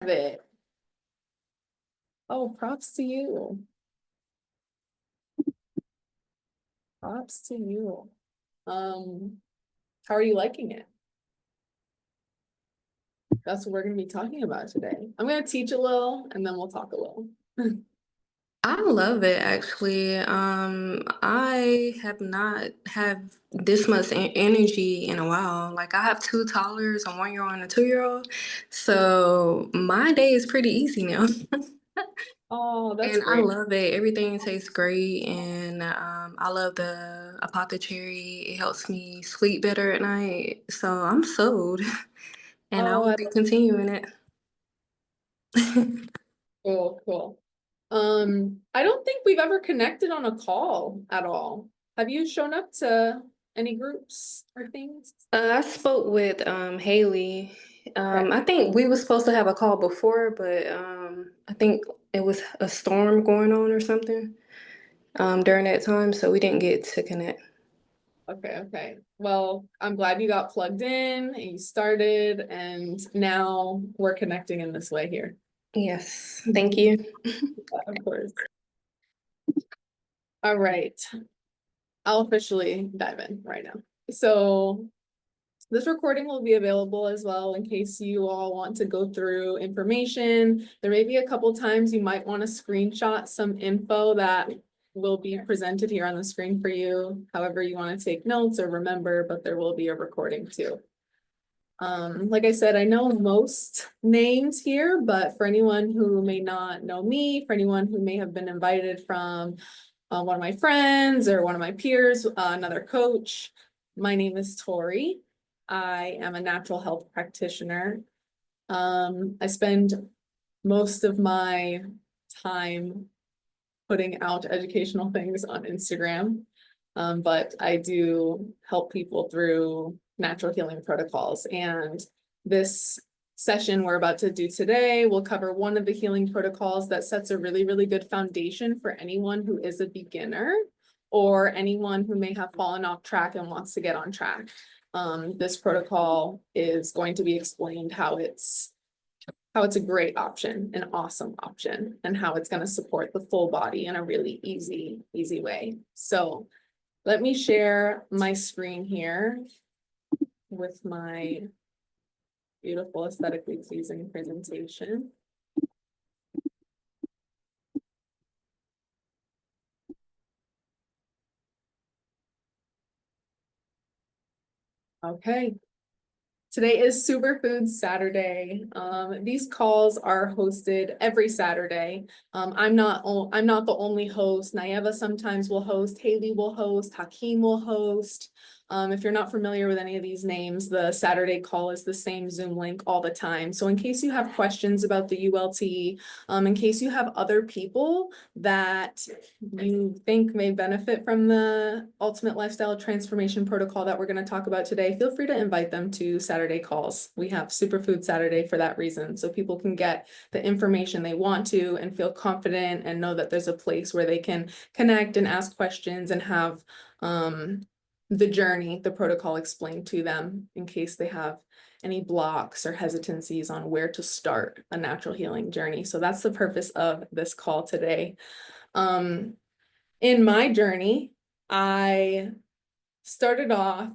it. Oh, props to you. Props to you. How are you liking it? That's what we're gonna be talking about today. I'm gonna teach a little and then we'll talk a little. I love it actually. I have not had this much energy in a while. Like I have two toddlers, a 1 year old and a 2 year old. So my day is pretty easy now. Oh, that's And I great. love it. Everything tastes great and I love the apothecary. It helps me sleep better at night. So I'm sold and I Oh, will be continuing it. cool, cool. I don't think we've ever connected on a call at all. Have you shown up to any groups or things? I spoke with Haley. Okay. I think we were supposed to have a call before, but I think it was a storm going on or something during that time, so we didn't get to connect. Okay, okay. Well, I'm glad you got plugged in and you started, and now we're connecting in this way here. Yes, thank you. Of course. All right. I'll officially dive in right now. So this recording will be available as well in case you all want to go through information. There may be a couple times you might want to screenshot some info that will be presented here on the screen for you, however you want to take notes or remember, but there will be a recording too. Like I said, I know most names here, but for anyone who may not know me, for anyone who may have been invited from one of my friends or one of my peers, another coach, my name is Tori. I am a natural health practitioner. I spend most of my time putting out educational things on Instagram. But I do help people through natural healing protocols. And this session we're about to do today will cover one of the healing protocols that sets a really, really good foundation for anyone who is a beginner or anyone who may have fallen off track and wants to get on track. This protocol is going to be explained how it's a great option, an awesome option, and how it's going to support the full body in a really easy way. So let me share my screen here with my beautiful aesthetically pleasing presentation. Okay. Today is Superfood Saturday. These calls are hosted every Saturday. I'm not the only host. Nayeva sometimes will host, Haley will host, Hakeem will host. If you're not familiar with any of these names, the Saturday call is the same Zoom link all the time. So in case you have questions about the ULT, in case you have other people that you think may benefit from the Ultimate Lifestyle Transformation Protocol that we're going to talk about today, feel free to invite them to Saturday calls. We have Superfood Saturday for that reason, so people can get the information they want to and feel confident and know that there's a place where they can connect and ask questions and have the journey, the protocol explained to them in case they have any blocks or hesitancies on where to start a natural healing journey. So that's the purpose of this call today. In my journey, I started off,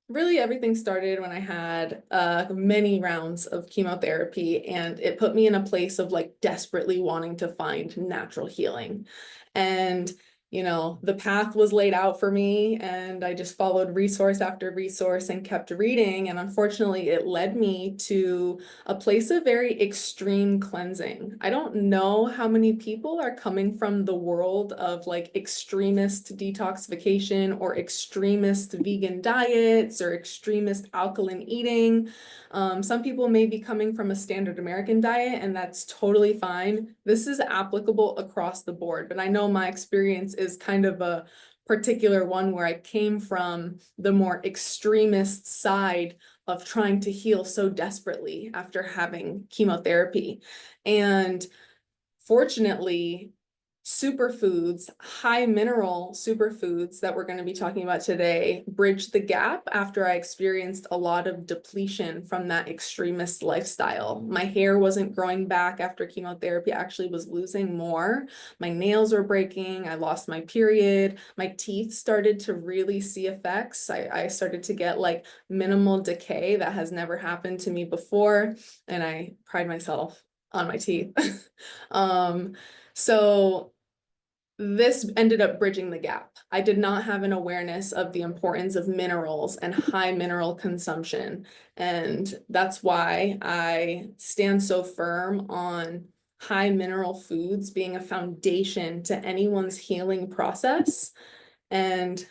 really everything started when I had many rounds of chemotherapy, and it put me in a place of like desperately wanting to find natural healing. And the path was laid out for me, and I just followed resource after resource and kept reading. And unfortunately, it led me to a place of very extreme cleansing. I don't know how many people are coming from the world of like extremist detoxification or extremist vegan diets or extremist alkaline eating. Some people may be coming from a standard American diet, and that's totally fine. This is applicable across the board, but I know my experience is kind of a particular one where I came from the more extremist side of trying to heal so desperately after having chemotherapy. And fortunately, superfoods, high mineral superfoods that we're going to be talking about today, bridged the gap after I experienced a lot of depletion from that extremist lifestyle. My hair wasn't growing back after chemotherapy, I actually was losing more. My nails were breaking, I lost my period, my teeth started to really see effects. I started to get like minimal decay that has never happened to me before, and I pride myself on my teeth. So this ended up bridging the gap. I did not have an awareness of the importance of minerals and high mineral consumption. And that's why I stand so firm on high mineral foods being a foundation to anyone's healing process. And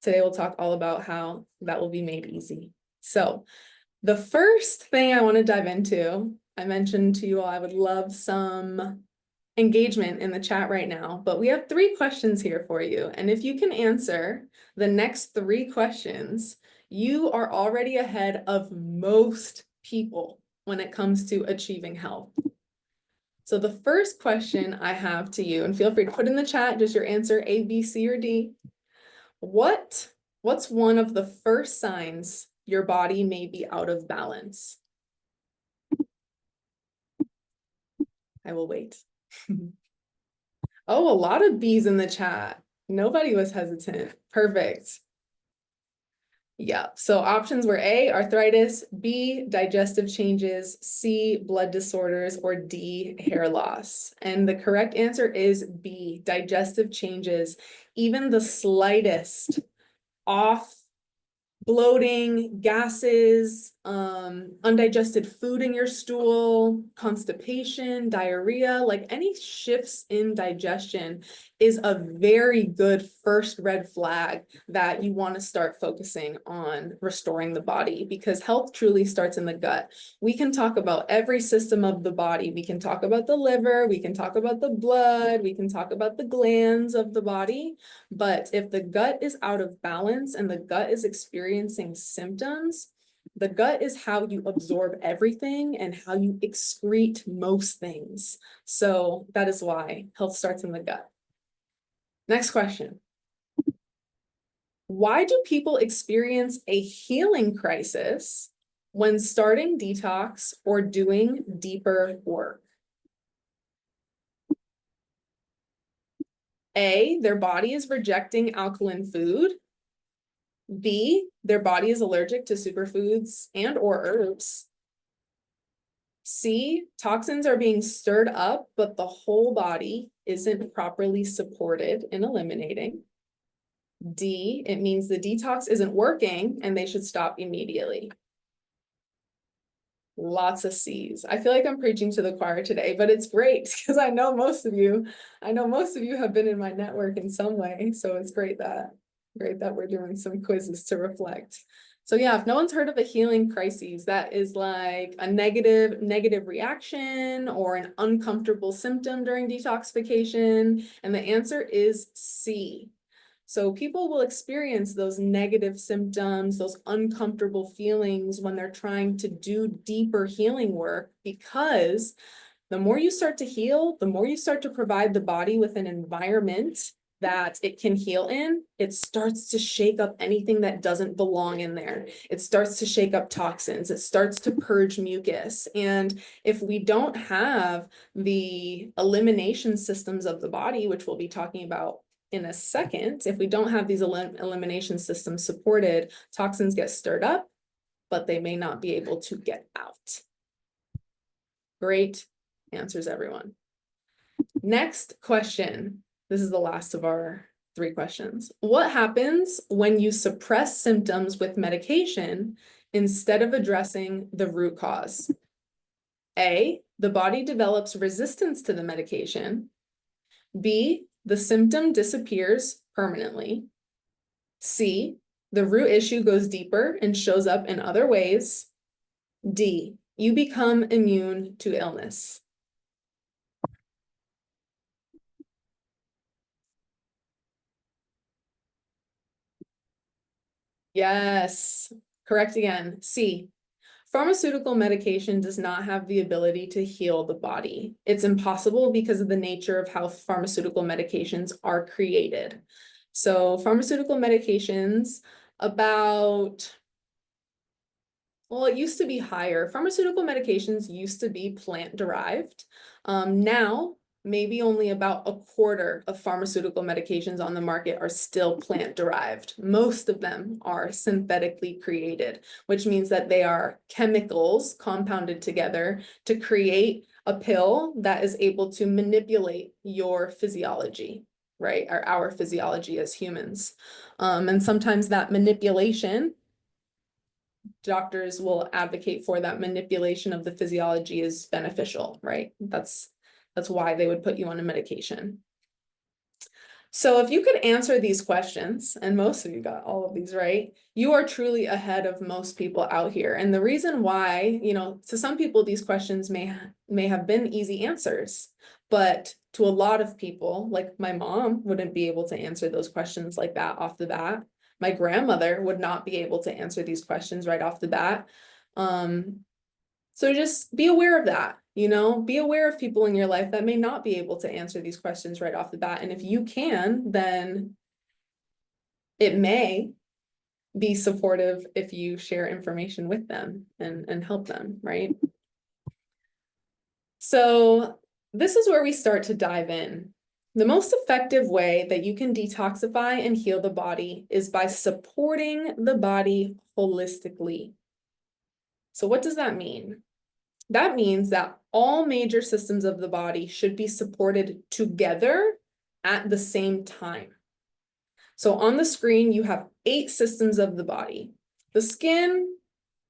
today we'll talk all about how that will be made easy. So the first thing I want to dive into, I mentioned to you all I would love some engagement in the chat right now, but we have 3 questions here for you. And if you can answer the next 3 questions, you are already ahead of most people when it comes to achieving health. So the first question I have to you, and feel free to put in the chat just your answer A, B, C, or D. What's one of the first signs your body may be out of balance? I will wait. Oh, a lot of B's in the chat. Nobody was hesitant. Perfect. Yeah, so options were A, arthritis, B, digestive changes, C, blood disorders, or D, hair loss. And the correct answer is B, digestive changes. Even the slightest off bloating, gases, undigested food in your stool, constipation, diarrhea, like any shifts in digestion is a very good first red flag that you want to start focusing on restoring the body, because health truly starts in the gut. We can talk about every system of the body. We can talk about the liver, we can talk about the blood, we can talk about the glands of the body, but if the gut is out of balance and the gut is experiencing symptoms, the gut is how you absorb everything and how you excrete most things. So that is why health starts in the gut. Next question. Why do people experience a healing crisis when starting detox or doing deeper work? A, their body is rejecting alkaline food. B, their body is allergic to superfoods and or herbs. C, toxins are being stirred up, but the whole body isn't properly supported in eliminating. D, it means the detox isn't working and they should stop immediately. Lots of C's. I feel like I'm preaching to the choir today, but it's great because I know most of you have been in my network in some way. So it's great that we're doing some quizzes to reflect. So yeah, if no one's heard of a healing crisis, that is like a negative reaction or an uncomfortable symptom during detoxification. And the answer is C. So people will experience those negative symptoms, those uncomfortable feelings when they're trying to do deeper healing work, because the more you start to heal, the more you start to provide the body with an environment that it can heal in, it starts to shake up anything that doesn't belong in there. It starts to shake up toxins. It starts to purge mucus. And if we don't have the elimination systems of the body, which we'll be talking about in a second, if we don't have these elimination systems supported, toxins get stirred up, but they may not be able to get out. Great answers, everyone. Next question. This is the last of our 3 questions. What happens when you suppress symptoms with medication instead of addressing the root cause? A, the body develops resistance to the medication. B, the symptom disappears permanently. C, the root issue goes deeper and shows up in other ways. D, you become immune to illness. Yes, correct again. C. Pharmaceutical medication does not have the ability to heal the body. It's impossible because of the nature of how pharmaceutical medications are created. So pharmaceutical medications well, it used to be higher. Pharmaceutical medications used to be plant-derived. Now, maybe only about a quarter of pharmaceutical medications on the market are still plant-derived. Most of them are synthetically created, which means that they are chemicals compounded together to create a pill that is able to manipulate your physiology, right? Or our physiology as humans. And sometimes that manipulation, doctors will advocate for that manipulation of the physiology is beneficial, right? That's why they would put you on a medication. So if you could answer these questions, and most of you got all of these right, you are truly ahead of most people out here. And the reason why, to some people, these questions may have been easy answers, but to a lot of people, like my mom wouldn't be able to answer those questions like that off the bat. My grandmother would not be able to answer these questions right off the bat. So just be aware of that, be aware of people in your life that may not be able to answer these questions right off the bat. And if you can, then it may be supportive if you share information with them and help them, right? So this is where we start to dive in. The most effective way that you can detoxify and heal the body is by supporting the body holistically. So what does that mean? That means that all major systems of the body should be supported together at the same time. So on the screen, you have 8 systems of the body. The skin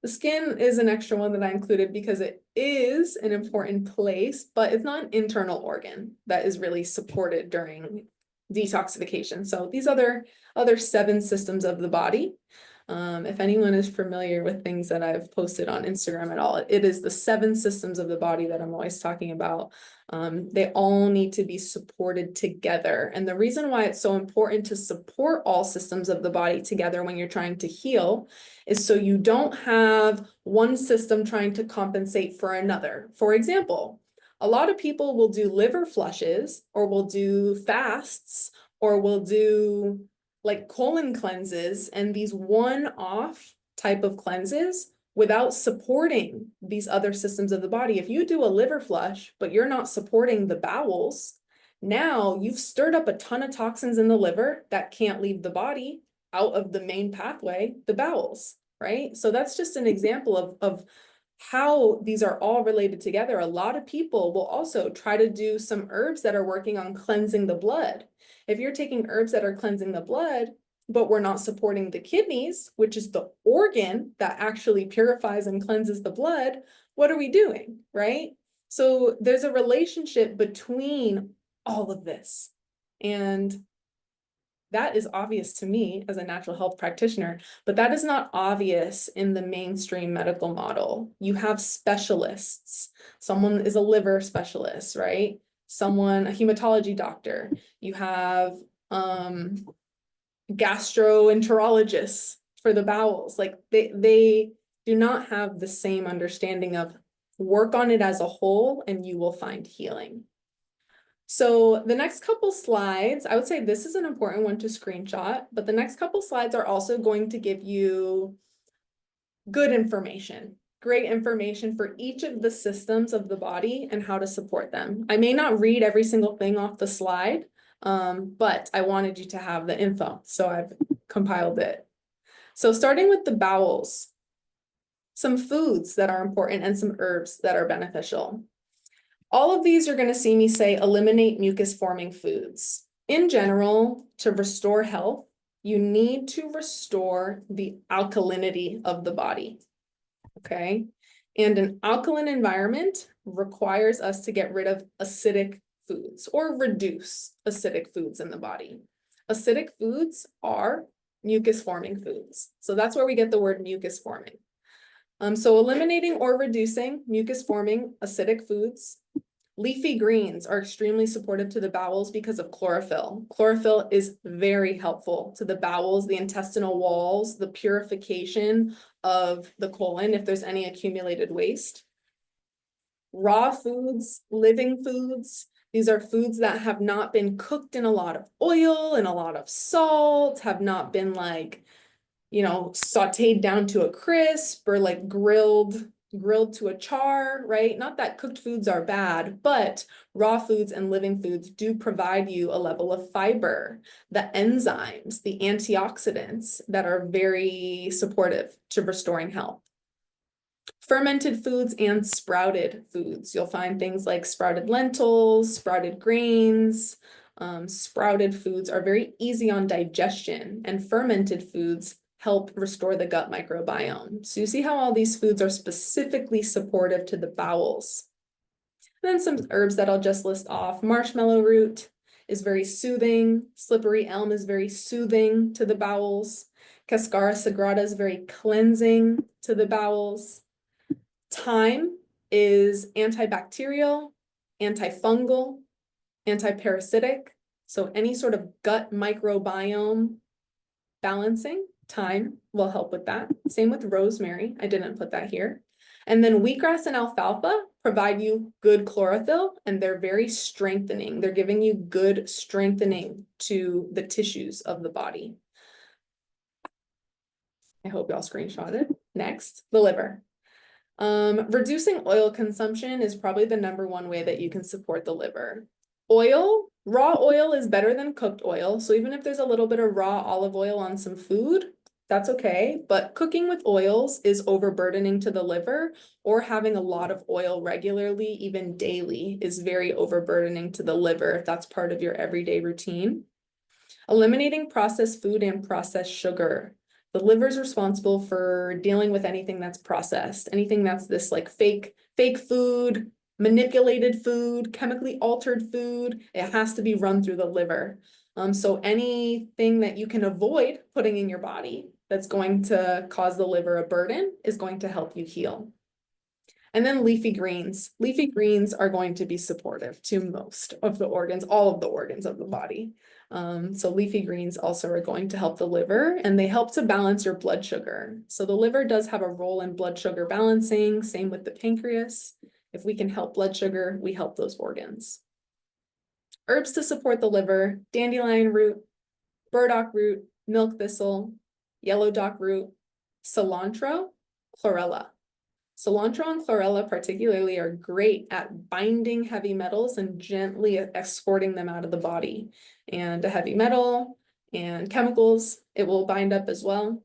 is an extra one that I included because it is an important place, but it's not an internal organ that is really supported during detoxification. So these other 7 systems of the body, if anyone is familiar with things that I've posted on Instagram at all, it is the 7 systems of the body that I'm always talking about. They all need to be supported together. And the reason why it's so important to support all systems of the body together when you're trying to heal is so you don't have one system trying to compensate for another. For example, a lot of people will do liver flushes or will do fasts or will do like colon cleanses and these one-off type of cleanses without supporting these other systems of the body. If you do a liver flush, but you're not supporting the bowels, now you've stirred up a ton of toxins in the liver that can't leave the body out of the main pathway, the bowels, right? So that's just an example of how these are all related together. A lot of people will also try to do some herbs that are working on cleansing the blood. If you're taking herbs that are cleansing the blood, but we're not supporting the kidneys, which is the organ that actually purifies and cleanses the blood, what are we doing, right? So there's a relationship between all of this. And that is obvious to me as a natural health practitioner, but that is not obvious in the mainstream medical model. You have specialists. Someone is a liver specialist, right? Someone, a hematology doctor. You have gastroenterologists for the bowels. Like they do not have the same understanding of work on it as a whole and you will find healing. So the next couple slides, I would say this is an important one to screenshot, but the next couple slides are also going to give you good information, great information for each of the systems of the body and how to support them. I may not read every single thing off the slide, but I wanted you to have the info, so I've compiled it. So starting with the bowels, some foods that are important and some herbs that are beneficial. All of these you're going to see me say eliminate mucus-forming foods. In general, to restore health, you need to restore the alkalinity of the body, okay? And an alkaline environment requires us to get rid of acidic foods or reduce acidic foods in the body. Acidic foods are mucus-forming foods. So that's where we get the word mucus-forming. So eliminating or reducing mucus-forming acidic foods Leafy greens are extremely supportive to the bowels because of chlorophyll. Chlorophyll is very helpful to the bowels, the intestinal walls, the purification of the colon if there's any accumulated waste. Raw foods, living foods, these are foods that have not been cooked in a lot of oil and a lot of salt, have not been like, sauteed down to a crisp or like grilled to a char, right? Not that cooked foods are bad, but raw foods and living foods do provide you a level of fiber, the enzymes, the antioxidants that are very supportive to restoring health. Fermented foods and sprouted foods. You'll find things like sprouted lentils, sprouted grains. Sprouted foods are very easy on digestion, and fermented foods help restore the gut microbiome. So you see how all these foods are specifically supportive to the bowels. And then some herbs that I'll just list off. Marshmallow root is very soothing. Slippery elm is very soothing to the bowels. Cascara sagrada is very cleansing to the bowels. Thyme is antibacterial, antifungal, antiparasitic. So any sort of gut microbiome balancing, thyme will help with that. Same with rosemary. I didn't put that here. And then wheatgrass and alfalfa provide you good chlorophyll, and they're very strengthening. They're giving you good strengthening to the tissues of the body. I hope y'all screenshotted. Next, the liver. Reducing oil consumption is probably the #1 way that you can support the liver. Raw oil is better than cooked oil. So even if there's a little bit of raw olive oil on some food, that's okay. But cooking with oils is overburdening to the liver, or having a lot of oil regularly, even daily, is very overburdening to the liver if that's part of your everyday routine. Eliminating processed food and processed sugar. The liver is responsible for dealing with anything that's processed, anything that's this like fake food, manipulated food, chemically altered food. It has to be run through the liver. So anything that you can avoid putting in your body that's going to cause the liver a burden is going to help you heal. And then leafy greens. Leafy greens are going to be supportive to most of the organs, all of the organs of the body. So leafy greens also are going to help the liver, and they help to balance your blood sugar. So the liver does have a role in blood sugar balancing, same with the pancreas. If we can help blood sugar, we help those organs. Herbs to support the liver: dandelion root, burdock root, milk thistle, yellow dock root, cilantro, chlorella. Cilantro and chlorella particularly are great at binding heavy metals and gently escorting them out of the body. And a heavy metal and chemicals, it will bind up as well.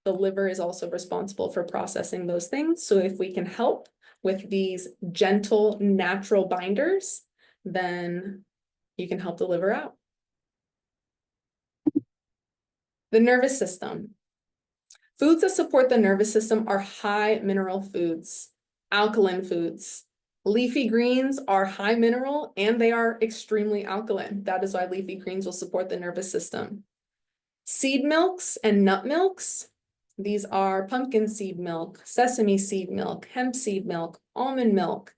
The liver is also responsible for processing those things. So if we can help with these gentle, natural binders, then you can help the liver out. The nervous system. Foods that support the nervous system are high mineral foods, alkaline foods. Leafy greens are high mineral and they are extremely alkaline. That is why leafy greens will support the nervous system. Seed milks and nut milks. These are pumpkin seed milk, sesame seed milk, hemp seed milk, almond milk.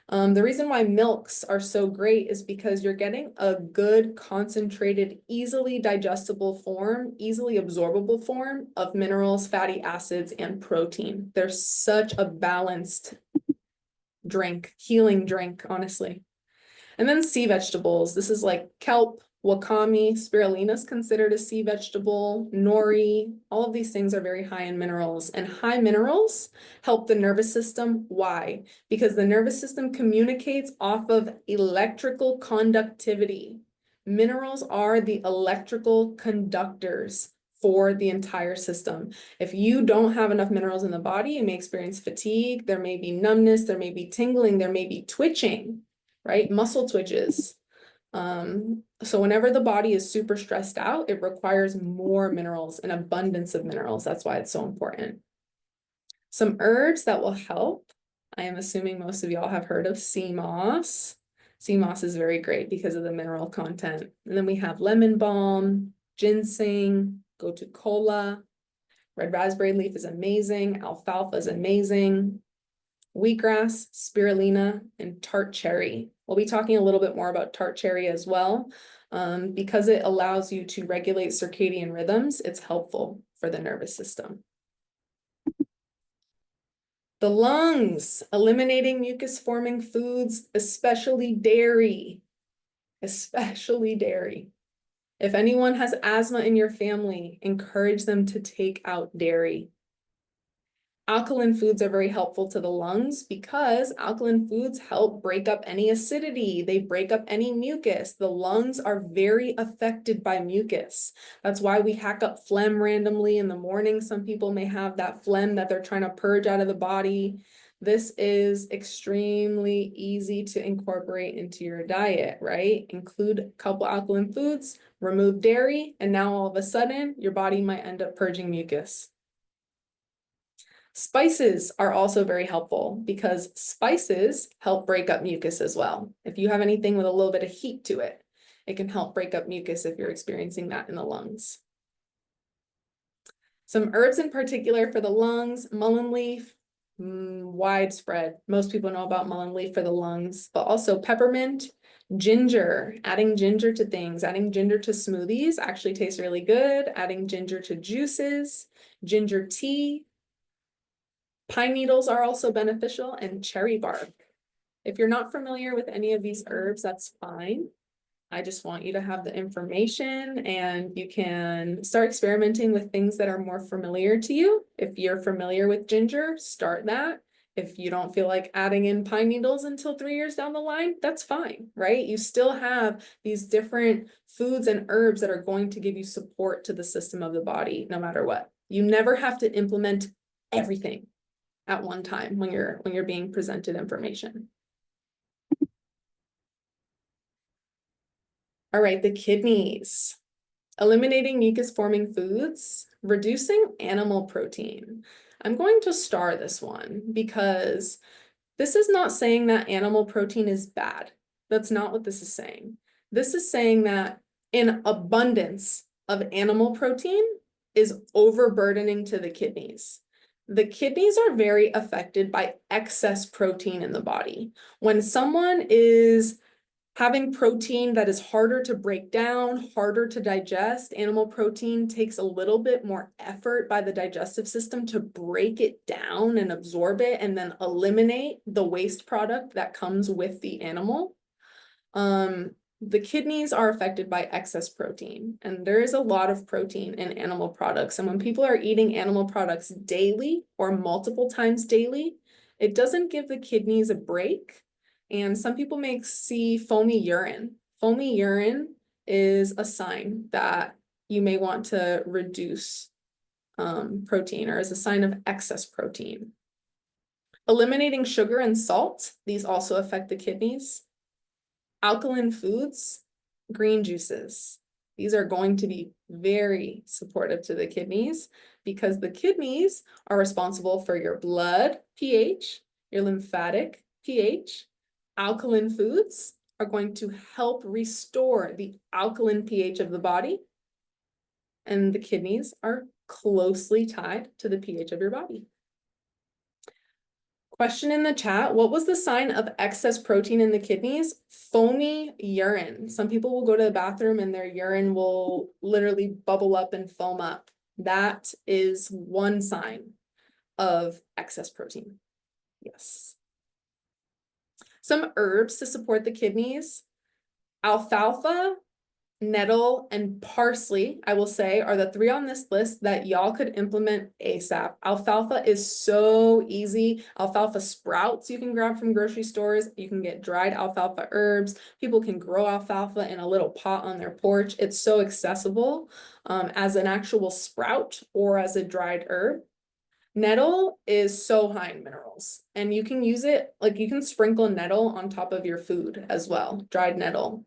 The reason why milks are so great is because you're getting a good, concentrated, easily digestible form, easily absorbable form of minerals, fatty acids, and protein. They're such a balanced drink, healing drink, honestly. And then sea vegetables. This is like kelp, wakame, spirulina is considered a sea vegetable, nori. All of these things are very high in minerals, and high minerals help the nervous system. Why? Because the nervous system communicates off of electrical conductivity. Minerals are the electrical conductors for the entire system. If you don't have enough minerals in the body, you may experience fatigue, there may be numbness, there may be tingling, there may be twitching, right? Muscle twitches. So whenever the body is super stressed out, it requires more minerals, an abundance of minerals. That's why it's so important. Some herbs that will help. I am assuming most of y'all have heard of sea moss. Sea moss is very great because of the mineral content. And then we have lemon balm, ginseng, gotu kola. Red raspberry leaf is amazing. Alfalfa is amazing. Wheatgrass, spirulina, and tart cherry. We'll be talking a little bit more about tart cherry as well. Because it allows you to regulate circadian rhythms, it's helpful for the nervous system. The lungs, eliminating mucus-forming foods, especially dairy. Especially dairy. If anyone has asthma in your family, encourage them to take out dairy. Alkaline foods are very helpful to the lungs because alkaline foods help break up any acidity. They break up any mucus. The lungs are very affected by mucus. That's why we hack up phlegm randomly in the morning. Some people may have that phlegm that they're trying to purge out of the body. This is extremely easy to incorporate into your diet, right? Include a couple alkaline foods, remove dairy, and now all of a sudden your body might end up purging mucus. Spices are also very helpful because spices help break up mucus as well. If you have anything with a little bit of heat to it, it can help break up mucus if you're experiencing that in the lungs. Some herbs in particular for the lungs, mullein leaf, widespread. Most people know about mullein leaf for the lungs, but also peppermint, ginger, adding ginger to things, adding ginger to smoothies actually tastes really good. Adding ginger to juices, ginger tea. Pine needles are also beneficial, and cherry bark. If you're not familiar with any of these herbs, that's fine. I just want you to have the information and you can start experimenting with things that are more familiar to you. If you're familiar with ginger, start that. If you don't feel like adding in pine needles until 3 years down the line, that's fine, right? You still have these different foods and herbs that are going to give you support to the system of the body, no matter what. You never have to implement everything at one time when you're being presented information. All right, the kidneys. Eliminating mucus-forming foods, reducing animal protein. I'm going to star this one because this is not saying that animal protein is bad. That's not what this is saying. This is saying that an abundance of animal protein is overburdening to the kidneys. The kidneys are very affected by excess protein in the body. When someone is having protein that is harder to break down, harder to digest, animal protein takes a little bit more effort by the digestive system to break it down and absorb it and then eliminate the waste product that comes with the animal. The kidneys are affected by excess protein, and there is a lot of protein in animal products. And when people are eating animal products daily or multiple times daily, it doesn't give the kidneys a break. And some people may see foamy urine. Foamy urine is a sign that you may want to reduce protein, or is a sign of excess protein. Eliminating sugar and salt, these also affect the kidneys. Alkaline foods, green juices. These are going to be very supportive to the kidneys because the kidneys are responsible for your blood pH, your lymphatic pH. Alkaline foods are going to help restore the alkaline pH of the body. And the kidneys are closely tied to the pH of your body. Question in the chat, what was the sign of excess protein in the kidneys? Foamy urine. Some people will go to the bathroom and their urine will literally bubble up and foam up. That is one sign of excess protein. Yes. Some herbs to support the kidneys. Alfalfa, nettle, and parsley, I will say, are the 3 on this list that y'all could implement ASAP. Alfalfa is so easy. Alfalfa sprouts you can grab from grocery stores. You can get dried alfalfa herbs. People can grow alfalfa in a little pot on their porch. It's so accessible as an actual sprout or as a dried herb. Nettle is so high in minerals, and you can use it, like you can sprinkle nettle on top of your food as well, dried nettle.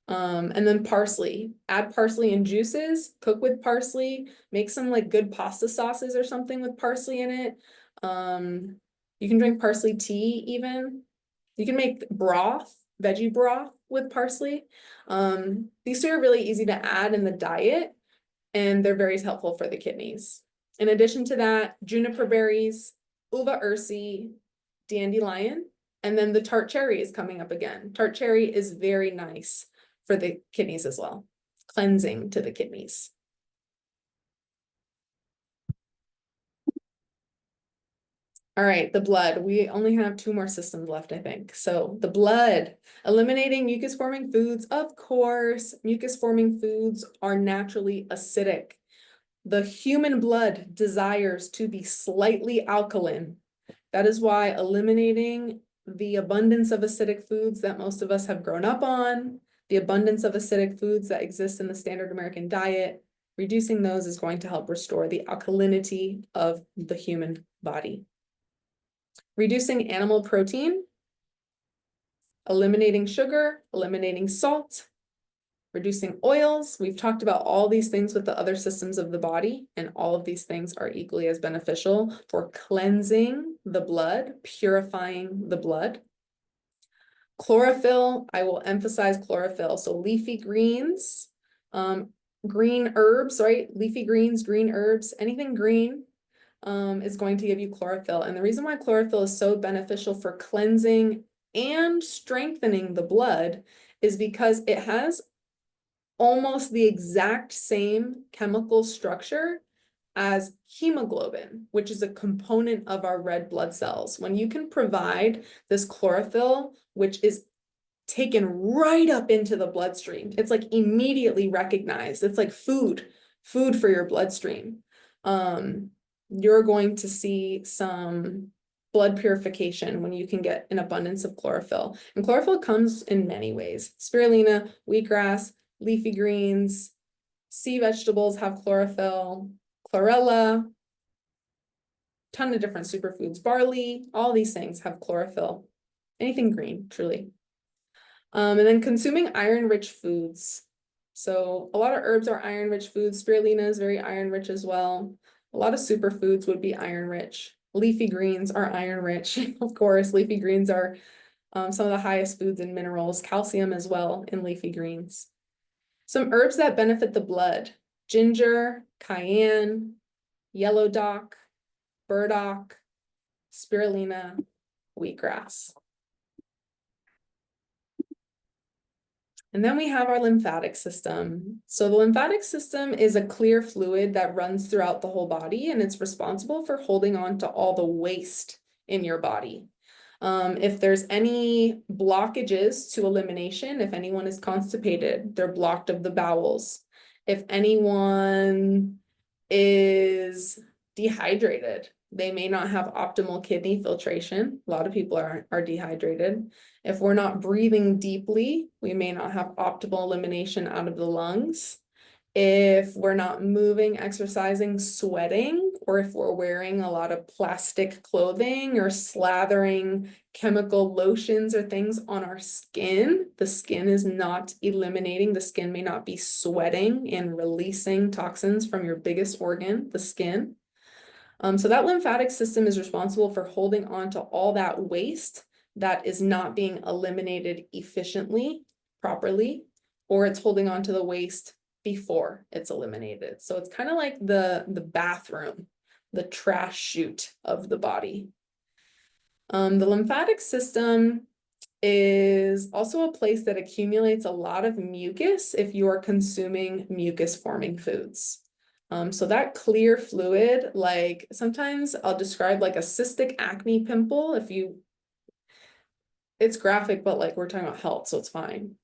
And then parsley, add parsley in juices, cook with parsley, make some like good pasta sauces or something with parsley in it. You can drink parsley tea even. You can make broth, veggie broth with parsley. These two are really easy to add in the diet, and they're very helpful for the kidneys. In addition to that, juniper berries, uva ursi, dandelion, And then the tart cherry is coming up again. Tart cherry is very nice for the kidneys as well, cleansing to the kidneys. All right, the blood. We only have 2 more systems left, I think. So the blood, eliminating mucus-forming foods. Of course, mucus-forming foods are naturally acidic. The human blood desires to be slightly alkaline. That is why eliminating the abundance of acidic foods that most of us have grown up on, the abundance of acidic foods that exist in the standard American diet, reducing those is going to help restore the alkalinity of the human body. Reducing animal protein, eliminating sugar, eliminating salt, reducing oils. We've talked about all these things with the other systems of the body, and all of these things are equally as beneficial for cleansing the blood, purifying the blood. Chlorophyll, I will emphasize chlorophyll. So leafy greens, green herbs, right? Leafy greens, green herbs, anything green is going to give you chlorophyll. And the reason why chlorophyll is so beneficial for cleansing and strengthening the blood is because it has almost the exact same chemical structure as hemoglobin, which is a component of our red blood cells. When you can provide this chlorophyll, which is taken right up into the bloodstream, it's like immediately recognized. It's like food for your bloodstream. You're going to see some blood purification when you can get an abundance of chlorophyll. And chlorophyll comes in many ways. Spirulina, wheatgrass, leafy greens, sea vegetables have chlorophyll, chlorella, ton of different superfoods, barley, all these things have chlorophyll. Anything green, truly. And then consuming iron-rich foods. So a lot of herbs are iron-rich foods. Spirulina is very iron-rich as well. A lot of superfoods would be iron-rich. Leafy greens are iron-rich. Of course, leafy greens are some of the highest foods in minerals, calcium as well in leafy greens. Some herbs that benefit the blood: ginger, cayenne, yellow dock, burdock, spirulina, wheatgrass. And then we have our lymphatic system. So the lymphatic system is a clear fluid that runs throughout the whole body, and it's responsible for holding on to all the waste in your body. If there's any blockages to elimination, if anyone is constipated, they're blocked of the bowels. If anyone is dehydrated, they may not have optimal kidney filtration. A lot of people are dehydrated. If we're not breathing deeply, we may not have optimal elimination out of the lungs. If we're not moving, exercising, sweating, or if we're wearing a lot of plastic clothing or slathering chemical lotions or things on our skin, the skin is not eliminating. The skin may not be sweating and releasing toxins from your biggest organ, the skin. So that lymphatic system is responsible for holding on to all that waste that is not being eliminated efficiently, properly, or it's holding on to the waste before it's eliminated. So it's kind of like the bathroom, the trash chute of the body. The lymphatic system is also a place that accumulates a lot of mucus if you are consuming mucus-forming foods. So that clear fluid, like sometimes I'll describe like a cystic acne pimple. It's graphic, but like we're talking about health, so it's fine.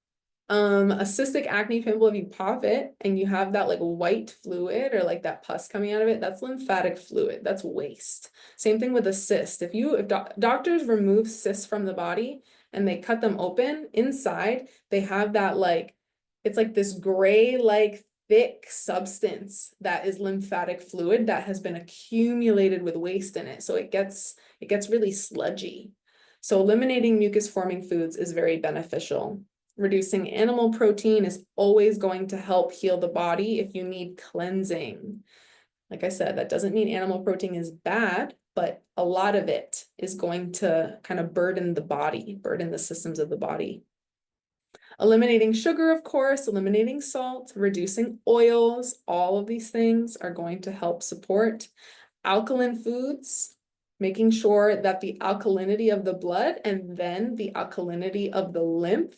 A cystic acne pimple, if you pop it and you have that like white fluid or like that pus coming out of it, that's lymphatic fluid, that's waste. Same thing with a cyst. If doctors remove cysts from the body and they cut them open, inside they have that like, it's like this gray like thick substance that is lymphatic fluid that has been accumulated with waste in it. So it gets really sludgy. So eliminating mucus forming foods is very beneficial. Reducing animal protein is always going to help heal the body if you need cleansing. Like I said, that doesn't mean animal protein is bad, but a lot of it is going to kind of burden the body, burden the systems of the body. Eliminating sugar, of course, eliminating salt, reducing oils, all of these things are going to help support alkaline foods, making sure that the alkalinity of the blood and then the alkalinity of the lymph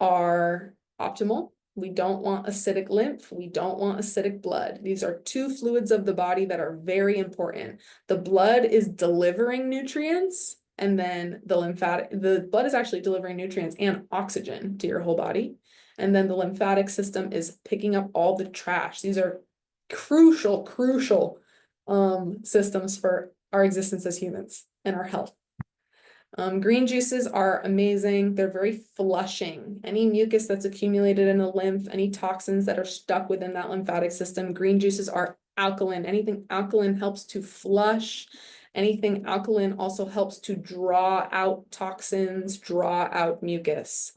are optimal. We don't want acidic lymph. We don't want acidic blood. These are two fluids of the body that are very important. The blood is delivering nutrients, and then the blood is actually delivering nutrients and oxygen to your whole body. And then the lymphatic system is picking up all the trash. These are crucial systems for our existence as humans and our health. Green juices are amazing. They're very flushing. Any mucus that's accumulated in the lymph, any toxins that are stuck within that lymphatic system, green juices are alkaline. Anything alkaline helps to flush. Anything alkaline also helps to draw out toxins, draw out mucus.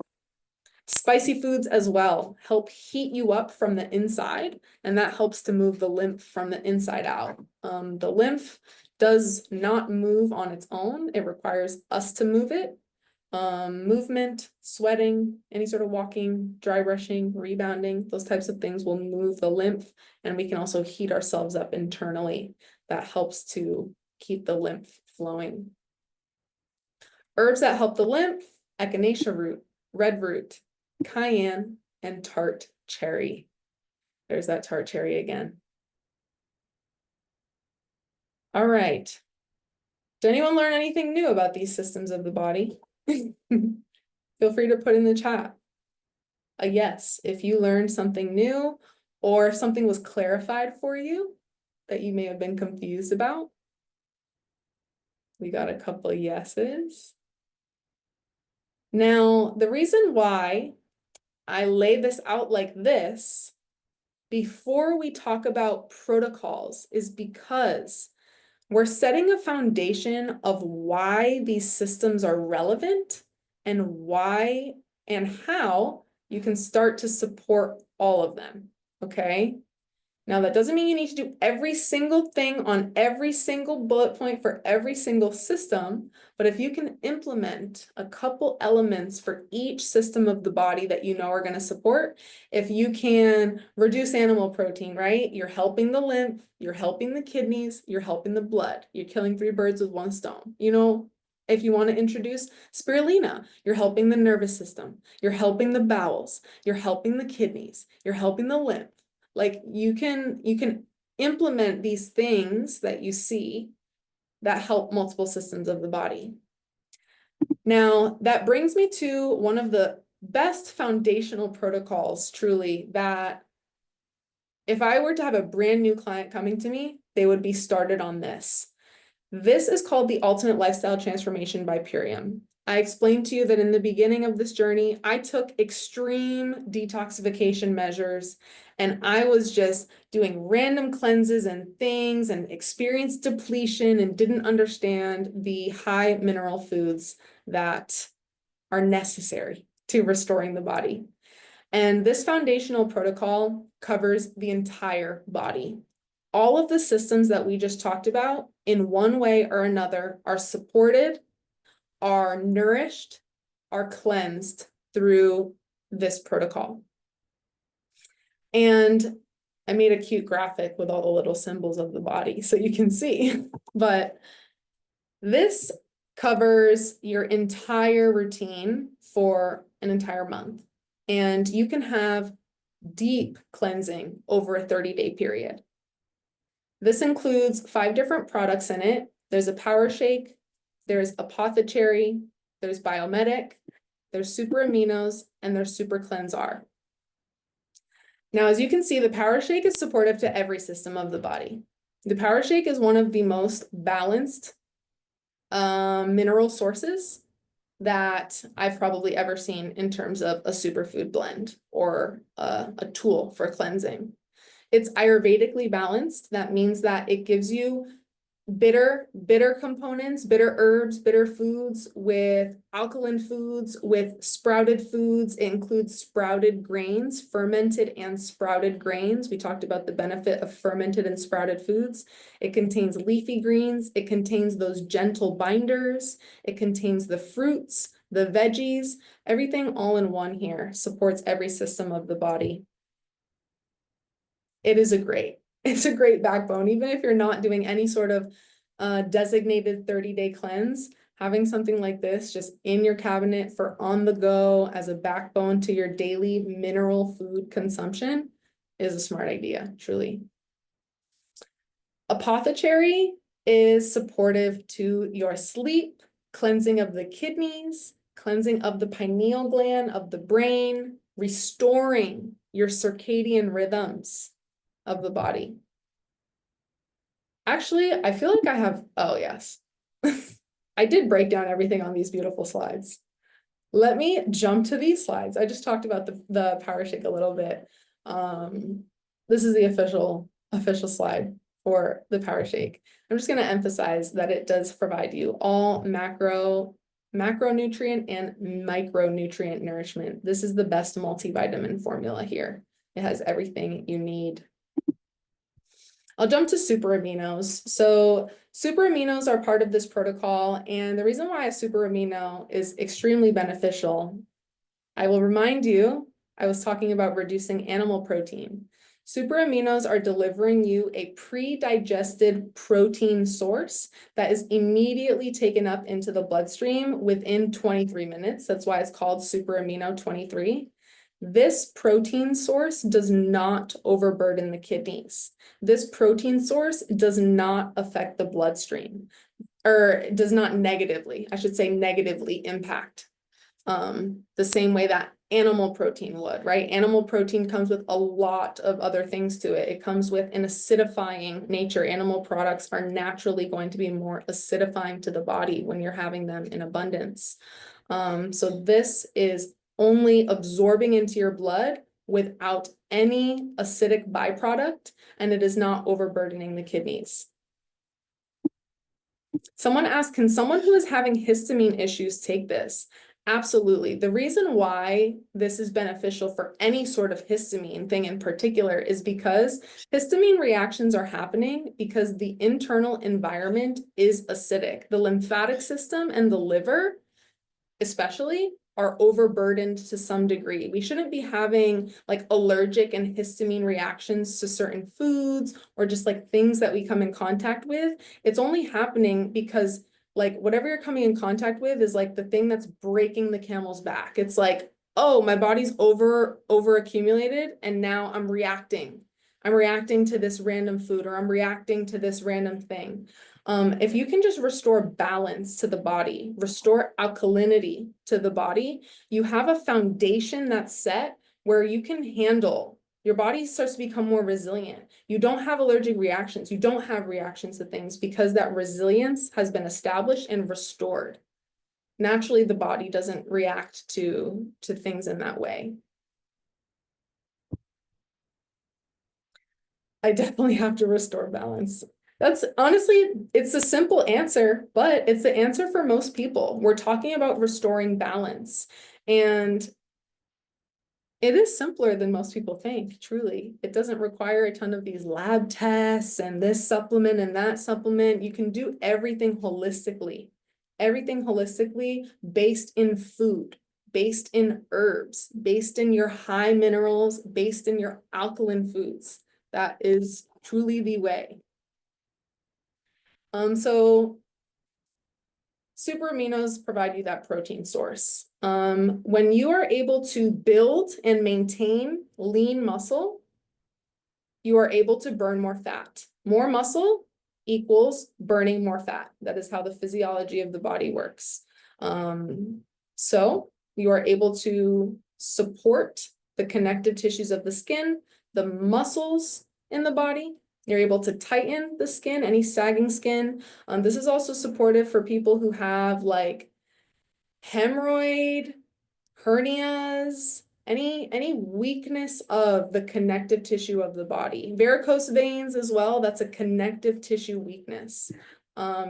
Spicy foods as well help heat you up from the inside, and that helps to move the lymph from the inside out. The lymph does not move on its own. It requires us to move it. Movement, sweating, any sort of walking, dry brushing, rebounding, those types of things will move the lymph, and we can also heat ourselves up internally. That helps to keep the lymph flowing. Herbs that help the lymph: echinacea root, red root, cayenne, and tart cherry. There's that tart cherry again. All right. Did anyone learn anything new about these systems of the body? Feel free to put in the chat a yes if you learned something new, or if something was clarified for you that you may have been confused about. We got a couple of yeses. Now, the reason why I lay this out like this before we talk about protocols is because we're setting a foundation of why these systems are relevant and why and how you can start to support all of them, okay? Now, that doesn't mean you need to do every single thing on every single bullet point for every single system, but if you can implement a couple elements for each system of the body that you know are going to support, if you can reduce animal protein, right? You're helping the lymph, you're helping the kidneys, you're helping the blood. You're killing 3 birds with 1 stone. You know, if you want to introduce spirulina, you're helping the nervous system, you're helping the bowels, you're helping the kidneys, you're helping the lymph. Like you can implement these things that you see that help multiple systems of the body. Now, that brings me to one of the best foundational protocols, truly, that if I were to have a brand new client coming to me, they would be started on this. This is called the Ultimate Lifestyle Transformation by Purium. I explained to you that in the beginning of this journey, I took extreme detoxification measures, and I was just doing random cleanses and things and experienced depletion and didn't understand the high mineral foods that are necessary to restoring the body. And this foundational protocol covers the entire body. All of the systems that we just talked about, in one way or another, are supported, are nourished, are cleansed through this protocol. And I made a cute graphic with all the little symbols of the body so you can see. But this covers your entire routine for an entire month. And you can have deep cleansing over a 30-day period. This includes 5 different products in it. There's a power shake, there's apothecary, there's biomedic, there's super aminos, and there's super cleanse-R. Now, as you can see, the power shake is supportive to every system of the body. The power shake is one of the most balanced mineral sources that I've probably ever seen in terms of a superfood blend or a tool for cleansing. It's Ayurvedically balanced. That means that it gives you bitter components, bitter herbs, bitter foods with alkaline foods, with sprouted foods. It includes sprouted grains, fermented and sprouted grains. We talked about the benefit of fermented and sprouted foods. It contains leafy greens. It contains those gentle binders. It contains the fruits, the veggies, everything all in one here supports every system of the body. It's a great backbone, even if you're not doing any sort of designated 30-day cleanse, having something like this just in your cabinet for on the go as a backbone to your daily mineral food consumption is a smart idea, truly. Apothecary is supportive to your sleep, cleansing of the kidneys, cleansing of the pineal gland, of the brain, restoring your circadian rhythms of the body. Actually, I feel like I have, oh yes. I did break down everything on these beautiful slides. Let me jump to these slides. I just talked about the power shake a little bit. This is the official slide for the power shake. I'm just going to emphasize that it does provide you all macronutrient and micronutrient nourishment. This is the best multivitamin formula here. It has everything you need. I'll jump to super aminos. So super aminos are part of this protocol, and the reason why a super amino is extremely beneficial, I will remind you, I was talking about reducing animal protein. Super aminos are delivering you a pre-digested protein source that is immediately taken up into the bloodstream within 23 minutes. That's why it's called super amino 23. This protein source does not overburden the kidneys. This protein source does not affect the bloodstream, or does not negatively, I should say negatively impact the same way that animal protein would, right? Animal protein comes with a lot of other things to it. It comes with an acidifying nature. Animal products are naturally going to be more acidifying to the body when you're having them in abundance. So this is only absorbing into your blood without any acidic byproduct, and it is not overburdening the kidneys. Someone asked, can someone who is having histamine issues take this? Absolutely. The reason why this is beneficial for any sort of histamine thing in particular is because histamine reactions are happening because the internal environment is acidic. The lymphatic system and the liver, especially, are overburdened to some degree. We shouldn't be having like allergic and histamine reactions to certain foods or just like things that we come in contact with. It's only happening because like whatever you're coming in contact with is like the thing that's breaking the camel's back. It's like, oh, my body's over accumulated and now I'm reacting. I'm reacting to this random food, or I'm reacting to this random thing. If you can just restore balance to the body, restore alkalinity to the body, you have a foundation that's set where you can handle, your body starts to become more resilient. You don't have allergic reactions. You don't have reactions to things because that resilience has been established and restored. Naturally, the body doesn't react to things in that way. I definitely have to restore balance. That's honestly, it's a simple answer, but it's the answer for most people. We're talking about restoring balance, and it is simpler than most people think, truly. It doesn't require a ton of these lab tests and this supplement and that supplement. You can do everything holistically based in food, based in herbs, based in your high minerals, based in your alkaline foods. That is truly the way. So super aminos provide you that protein source. When you are able to build and maintain lean muscle, you are able to burn more fat. More muscle equals burning more fat. That is how the physiology of the body works. So you are able to support the connective tissues of the skin, the muscles in the body. You're able to tighten the skin, any sagging skin. This is also supportive for people who have like hemorrhoid, hernias, any weakness of the connective tissue of the body. Varicose veins as well, that's a connective tissue weakness.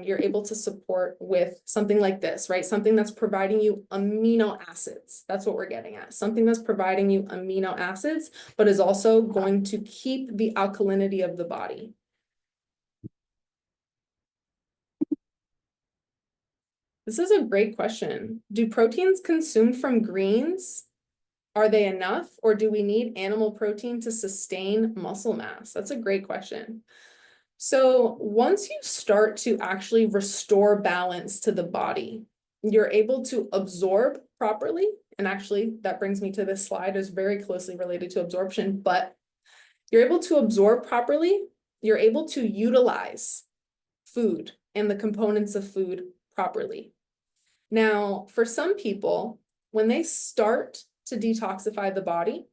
You're able to support with something like this, right? Something that's providing you amino acids. That's what we're getting at. Something that's providing you amino acids, but is also going to keep the alkalinity of the body. This is a great question. Do proteins consumed from greens, are they enough, or do we need animal protein to sustain muscle mass? That's a great question. So once you start to actually restore balance to the body, you're able to absorb properly. And actually, that brings me to this slide, is very closely related to absorption, but you're able to absorb properly. You're able to utilize food and the components of food properly. Now, for some people, when they start to detoxify the body,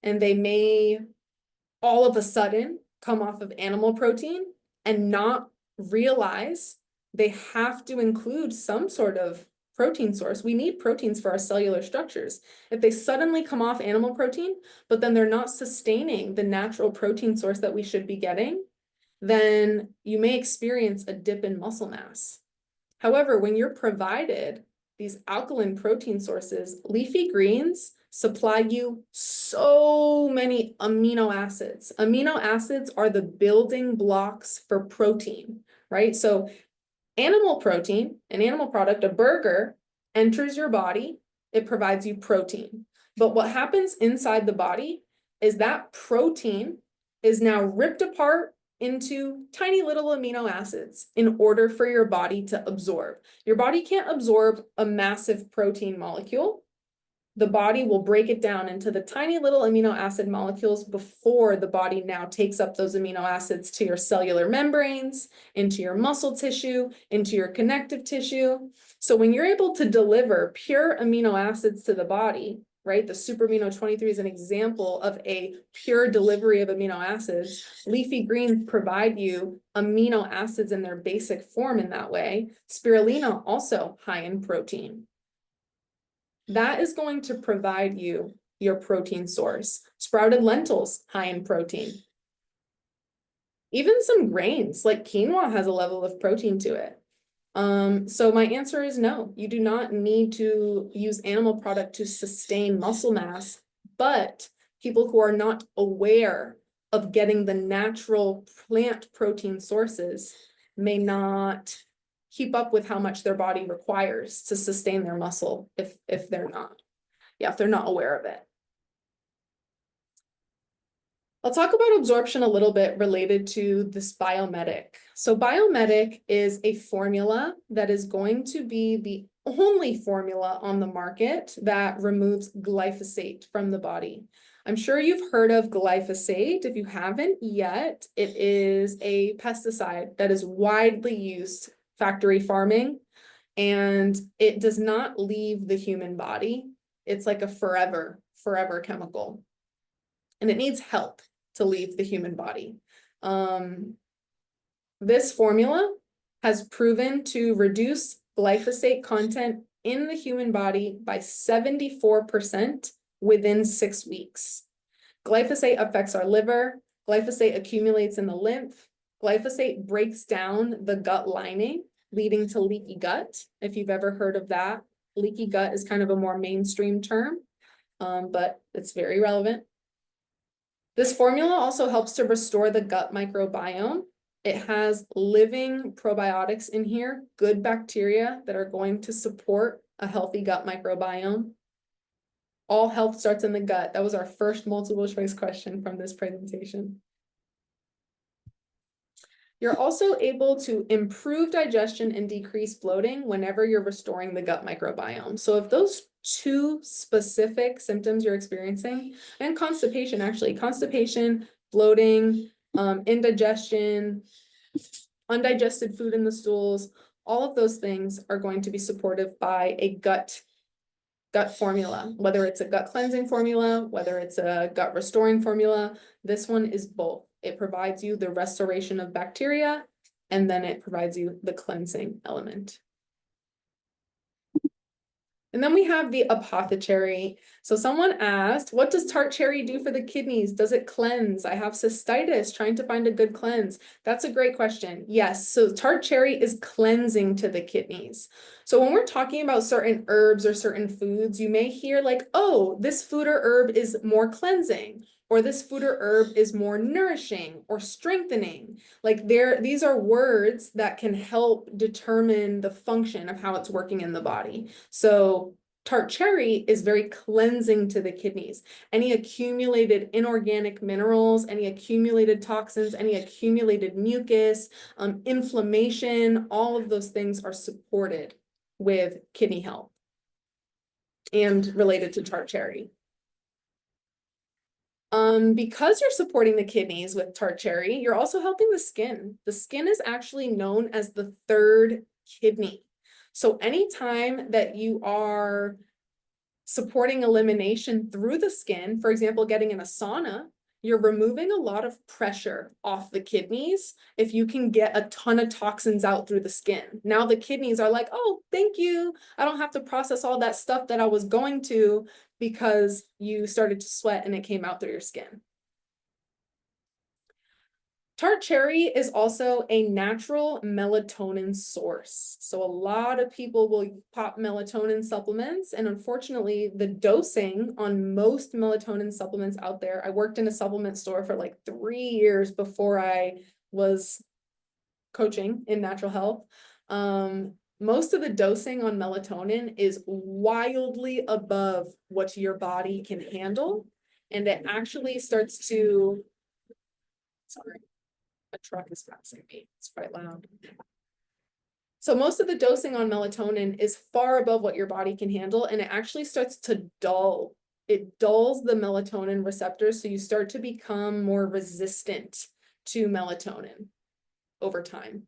and they may all of a sudden come off of animal protein and not realize they have to include some sort of protein source. We need proteins for our cellular structures. If they suddenly come off animal protein, but then they're not sustaining the natural protein source that we should be getting, then you may experience a dip in muscle mass. However, when you're provided these alkaline protein sources, leafy greens supply you so many amino acids. Amino acids are the building blocks for protein, right? So animal protein, an animal product, a burger, enters your body, it provides you protein. But what happens inside the body is that protein is now ripped apart into tiny little amino acids in order for your body to absorb. Your body can't absorb a massive protein molecule. The body will break it down into the tiny little amino acid molecules before the body now takes up those amino acids to your cellular membranes, into your muscle tissue, into your connective tissue. So when you're able to deliver pure amino acids to the body, right? The superamino 23 is an example of a pure delivery of amino acids. Leafy greens provide you amino acids in their basic form in that way. Spirulina also high in protein. That is going to provide you your protein source. Sprouted lentils, high in protein. Even some grains like quinoa has a level of protein to it. So my answer is no, you do not need to use animal product to sustain muscle mass, but people who are not aware of getting the natural plant protein sources may not keep up with how much their body requires to sustain their muscle if they're not, if they're not aware of it. I'll talk about absorption a little bit related to this biomedic. So biomedic is a formula that is going to be the only formula on the market that removes glyphosate from the body. I'm sure you've heard of glyphosate. If you haven't yet, it is a pesticide that is widely used factory farming, and it does not leave the human body. It's like a forever chemical, and it needs help to leave the human body. This formula has proven to reduce glyphosate content in the human body by 74% within 6 weeks. Glyphosate affects our liver. Glyphosate accumulates in the lymph. Glyphosate breaks down the gut lining, leading to leaky gut. If you've ever heard of that, leaky gut is kind of a more mainstream term, but it's very relevant. This formula also helps to restore the gut microbiome. It has living probiotics in here, good bacteria that are going to support a healthy gut microbiome. All health starts in the gut. That was our first multiple choice question from this presentation. You're also able to improve digestion and decrease bloating whenever you're restoring the gut microbiome. So if those two specific symptoms you're experiencing, and constipation, actually, constipation, bloating, indigestion, undigested food in the stools, all of those things are going to be supportive by a gut formula, whether it's a gut cleansing formula, whether it's a gut restoring formula. This one is both. It provides you the restoration of bacteria, and then it provides you the cleansing element. And then we have the apothecary. So someone asked, what does tart cherry do for the kidneys? Does it cleanse? I have cystitis, trying to find a good cleanse. That's a great question. Yes, so tart cherry is cleansing to the kidneys. So when we're talking about certain herbs or certain foods, you may hear like, oh, this food or herb is more cleansing, or this food or herb is more nourishing or strengthening. Like these are words that can help determine the function of how it's working in the body. So Tart cherry is very cleansing to the kidneys. Any accumulated inorganic minerals, any accumulated toxins, any accumulated mucus, inflammation, all of those things are supported with kidney health and related to tart cherry. Because you're supporting the kidneys with tart cherry, you're also helping the skin. The skin is actually known as the third kidney. So anytime that you are supporting elimination through the skin, for example, getting in a sauna, you're removing a lot of pressure off the kidneys if you can get a ton of toxins out through the skin. Now the kidneys are like, oh, thank you. I don't have to process all that stuff that I was going to because you started to sweat and it came out through your skin. Tart cherry is also a natural melatonin source. So a lot of people will pop melatonin supplements, and unfortunately, the dosing on most melatonin supplements out there, I worked in a supplement store for like 3 years before I was coaching in natural health. Most of the dosing on melatonin is wildly above what your body can handle, and it actually starts to, sorry. A truck is passing me. It's quite loud. So most of the dosing on melatonin is far above what your body can handle, and it actually starts to dull. It dulls the melatonin receptors, so you start to become more resistant to melatonin over time.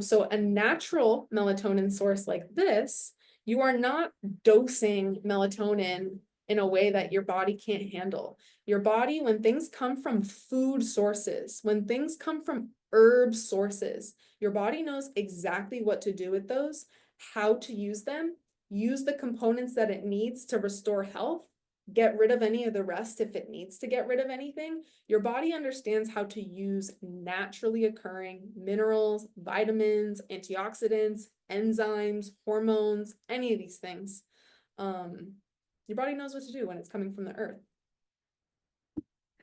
So a natural melatonin source like this, you are not dosing melatonin in a way that your body can't handle. Your body, when things come from food sources, when things come from herb sources, your body knows exactly what to do with those, how to use them, use the components that it needs to restore health, get rid of any of the rest if it needs to get rid of anything. Your body understands how to use naturally occurring minerals, vitamins, antioxidants, enzymes, hormones, any of these things. Your body knows what to do when it's coming from the earth.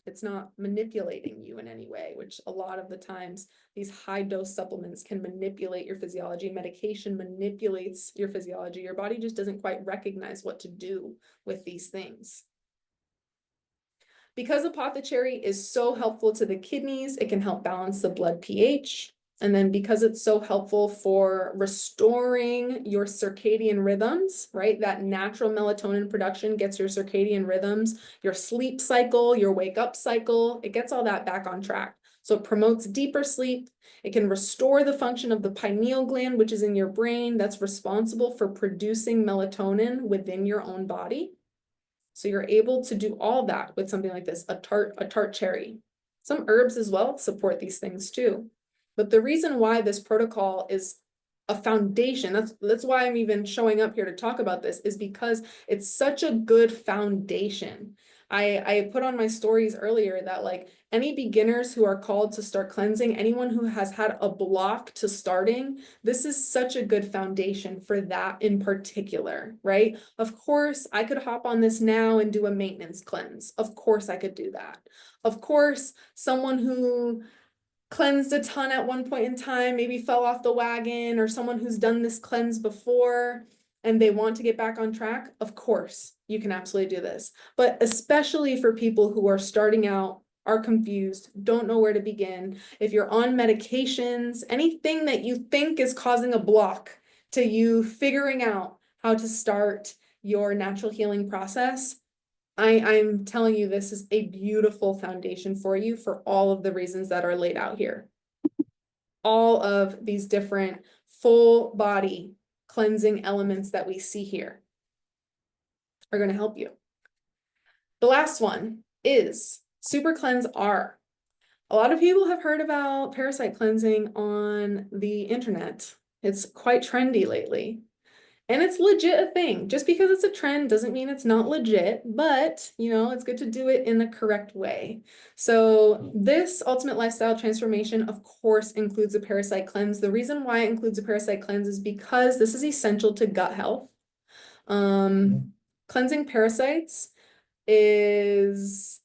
It's not manipulating you in any way, which a lot of the times these high dose supplements can manipulate your physiology. Medication manipulates your physiology. Your body just doesn't quite recognize what to do with these things. Because apothecary is so helpful to the kidneys, it can help balance the blood pH. And then because it's so helpful for restoring your circadian rhythms, right? That natural melatonin production gets your circadian rhythms, your sleep cycle, your wake up cycle, it gets all that back on track. So it promotes deeper sleep. It can restore the function of the pineal gland, which is in your brain, that's responsible for producing melatonin within your own body. So you're able to do all that with something like this, a tart cherry. Some herbs as well support these things too. But the reason why this protocol is a foundation, that's why I'm even showing up here to talk about this, is because it's such a good foundation. I put on my stories earlier that like any beginners who are called to start cleansing, anyone who has had a block to starting, this is such a good foundation for that in particular, right? Of course, I could hop on this now and do a maintenance cleanse. Of course, I could do that. Of course, someone who cleansed a ton at one point in time, maybe fell off the wagon, or someone who's done this cleanse before and they want to get back on track, of course, you can absolutely do this. But especially for people who are starting out, are confused, don't know where to begin, if you're on medications, anything that you think is causing a block to you figuring out how to start your natural healing process, I'm telling you, this is a beautiful foundation for you for all of the reasons that are laid out here. All of these different full body cleansing elements that we see here are going to help you. The last one is Super Cleanse R. A lot of people have heard about parasite cleansing on the internet. It's quite trendy lately. And it's legit a thing. Just because it's a trend doesn't mean it's not legit, but you know, it's good to do it in the correct way. So this ultimate lifestyle transformation, of course, includes a parasite cleanse. The reason why it includes a parasite cleanse is because this is essential to gut health. Cleansing parasites is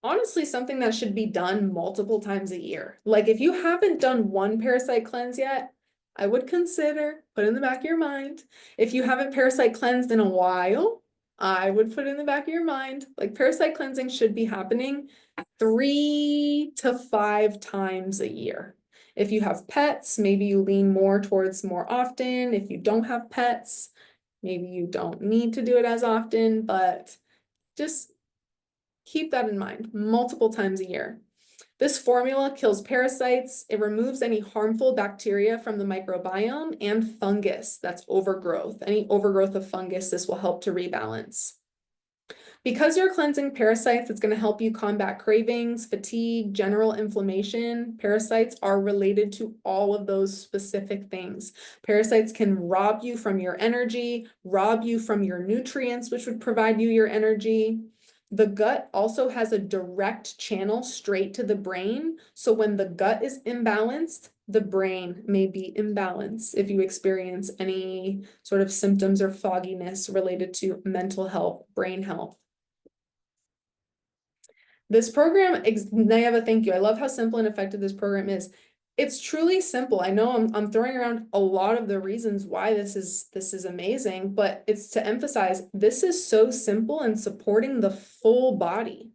honestly something that should be done multiple times a year. Like if you haven't done one parasite cleanse yet, I would consider, put in the back of your mind. If you haven't parasite cleansed in a while, I would put in the back of your mind, like parasite cleansing should be happening 3 to 5 times a year. If you have pets, maybe you lean more towards more often. If you don't have pets, maybe you don't need to do it as often, but just keep that in mind, multiple times a year. This formula kills parasites. It removes any harmful bacteria from the microbiome and fungus that's overgrowth. Any overgrowth of fungus, this will help to rebalance. Because you're cleansing parasites, it's going to help you combat cravings, fatigue, general inflammation. Parasites are related to all of those specific things. Parasites can rob you from your energy, rob you from your nutrients, which would provide you your energy. The gut also has a direct channel straight to the brain. So when the gut is imbalanced, the brain may be imbalanced if you experience any sort of symptoms or fogginess related to mental health, brain health. This program, Nayeva, thank you. I love how simple and effective this program is. It's truly simple. I know I'm throwing around a lot of the reasons why this is amazing, but it's to emphasize this is so simple in supporting the full body.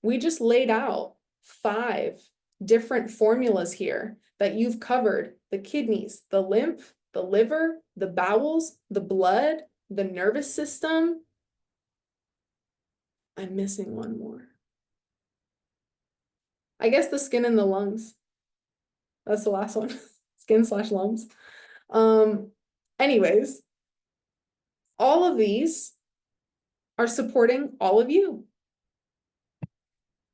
We just laid out 5 different formulas here that you've covered: the kidneys, the lymph, the liver, the bowels, the blood, the nervous system. I'm missing one more. I guess the skin and the lungs. That's the last one. Skin/lungs. Anyways, all of these are supporting all of you.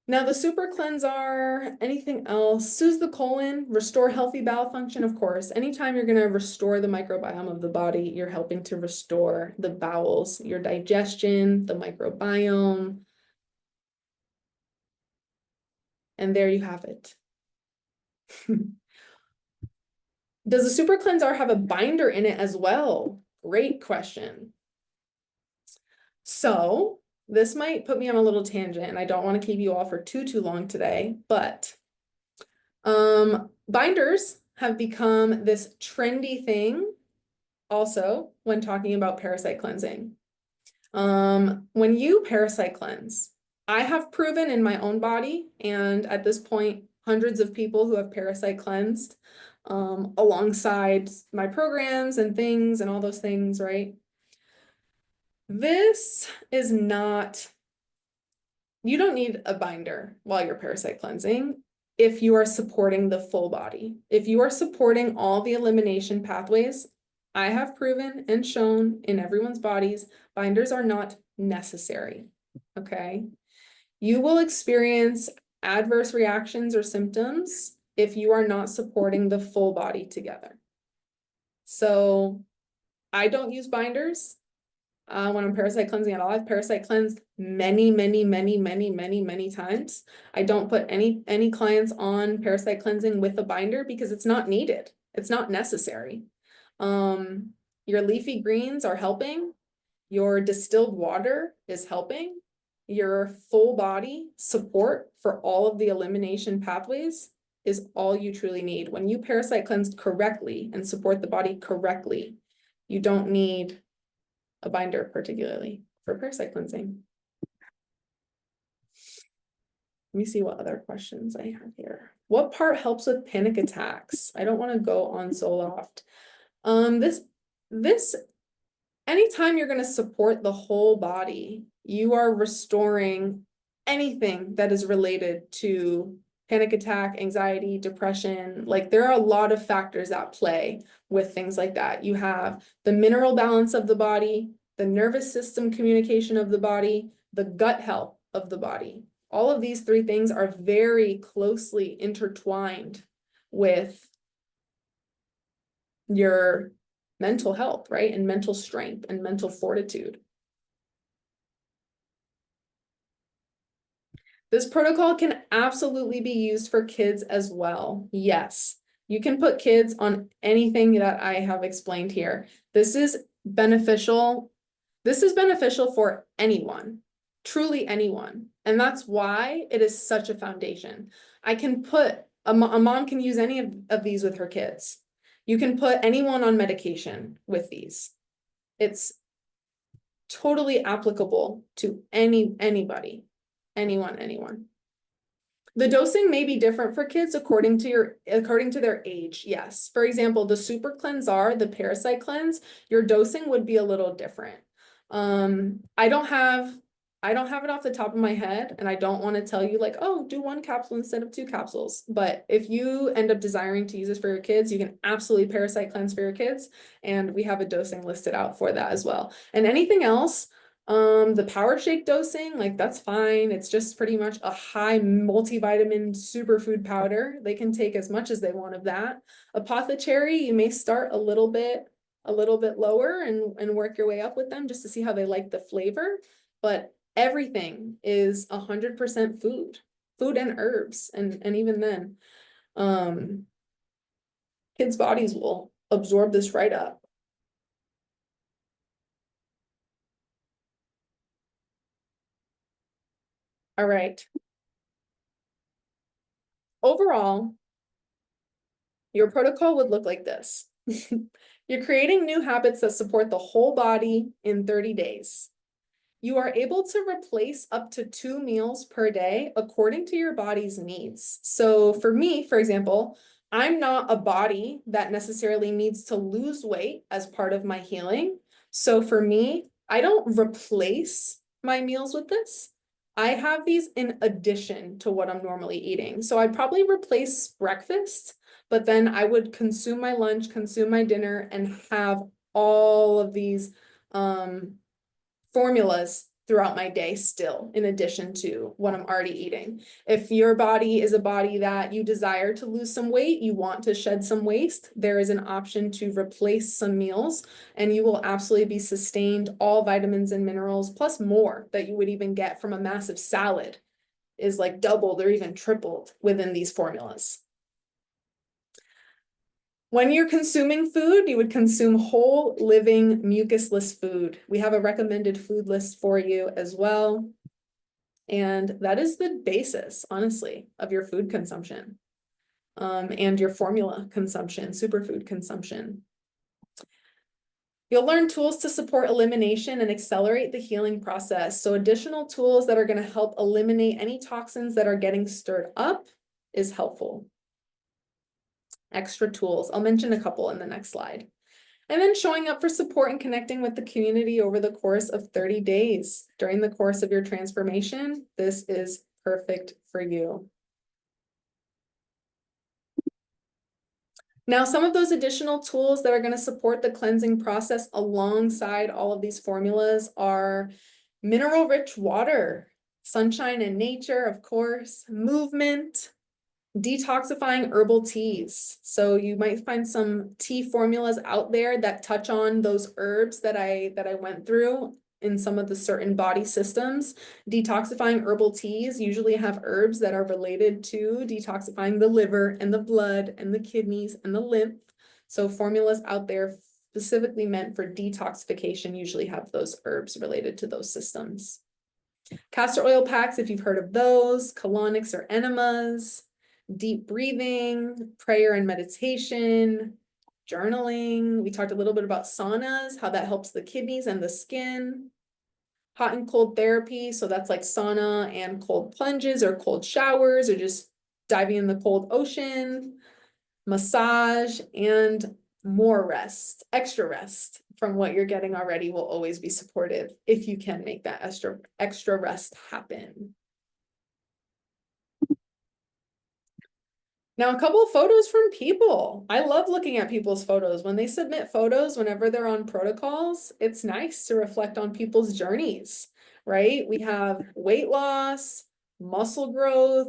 Now the super cleanse are anything else? Soothe the colon, restore healthy bowel function, of course. Anytime you're going to restore the microbiome of the body, you're helping to restore the bowels, your digestion, the microbiome. And there you have it. Does the super cleanser have a binder in it as well? Great question. So this might put me on a little tangent, and I don't want to keep you all for too long today, but binders have become this trendy thing also when talking about parasite cleansing. When you parasite cleanse, I have proven in my own body, and at this point, hundreds of people who have parasite cleansed alongside my programs and things and all those things, right? This is not, you don't need a binder while you're parasite cleansing if you are supporting the full body. If you are supporting all the elimination pathways, I have proven and shown in everyone's bodies, binders are not necessary, okay? You will experience adverse reactions or symptoms if you are not supporting the full body together. So I don't use binders when I'm parasite cleansing at all. I've parasite cleansed many times. I don't put any clients on parasite cleansing with a binder because it's not needed. It's not necessary. Your leafy greens are helping. Your distilled water is helping. Your full body support for all of the elimination pathways is all you truly need. When you parasite cleanse correctly and support the body correctly, you don't need a binder particularly for parasite cleansing. Let me see what other questions I have here. What part helps with panic attacks? I don't want to go on so loft. Anytime you're going to support the whole body, you are restoring anything that is related to panic attack, anxiety, depression. Like there are a lot of factors at play with things like that. You have the mineral balance of the body, the nervous system communication of the body, the gut health of the body. All of these 3 things are very closely intertwined with your mental health, right? And mental strength and mental fortitude. This protocol can absolutely be used for kids as well. Yes, you can put kids on anything that I have explained here. This is beneficial. This is beneficial for anyone, truly anyone. And that's why it is such a foundation. I can put, a mom can use any of these with her kids. You can put anyone on medication with these. It's totally applicable to anybody, anyone. The dosing may be different for kids according to their age. Yes. For example, the Super Cleansar, the Parasite Cleanse, your dosing would be a little different. I don't have it off the top of my head, and I don't want to tell you like, oh, do 1 capsule instead of 2 capsules. But if you end up desiring to use this for your kids, you can absolutely Parasite Cleanse for your kids, and we have a dosing listed out for that as well. And anything else, the Power Shake dosing, like that's fine. It's just pretty much a high multivitamin superfood powder. They can take as much as they want of that. Apothecary, you may start a little bit lower and work your way up with them just to see how they like the flavor. But everything is 100% food and herbs. And even then, kids' bodies will absorb this right up. All right. Overall, your protocol would look like this. You're creating new habits that support the whole body in 30 days. You are able to replace up to 2 meals per day according to your body's needs. So for me, for example, I'm not a body that necessarily needs to lose weight as part of my healing. So for me, I don't replace my meals with this. I have these in addition to what I'm normally eating. So I'd probably replace breakfast, but then I would consume my lunch, consume my dinner, and have all of these formulas throughout my day still, in addition to what I'm already eating. If your body is a body that you desire to lose some weight, you want to shed some waste, there is an option to replace some meals, and you will absolutely be sustained all vitamins and minerals, plus more that you would even get from a massive salad is like doubled or even tripled within these formulas. When you're consuming food, you would consume whole, living, mucusless food. We have a recommended food list for you as well. And that is the basis, honestly, of your food consumption, and your formula consumption, superfood consumption. You'll learn tools to support elimination and accelerate the healing process. So additional tools that are going to help eliminate any toxins that are getting stirred up is helpful. Extra tools. I'll mention a couple in the next slide. And then showing up for support and connecting with the community over the course of 30 days. During the course of your transformation, this is perfect for you. Now, some of those additional tools that are going to support the cleansing process alongside all of these formulas are mineral-rich water, sunshine and nature, of course, movement, detoxifying herbal teas. So you might find some tea formulas out there that touch on those herbs that I went through in some of the certain body systems. Detoxifying herbal teas usually have herbs that are related to detoxifying the liver and the blood and the kidneys and the lymph. So formulas out there specifically meant for detoxification usually have those herbs related to those systems. Castor oil packs, if you've heard of those, colonics or enemas, deep breathing, prayer and meditation, journaling. We talked a little bit about saunas, how that helps the kidneys and the skin. Hot and cold therapy, so that's like sauna and cold plunges or cold showers or just diving in the cold ocean. Massage and more rest, extra rest from what you're getting already will always be supportive if you can make that extra rest happen. Now, a couple of photos from people. I love looking at people's photos. When they submit photos, whenever they're on protocols, it's nice to reflect on people's journeys, right? We have weight loss, muscle growth.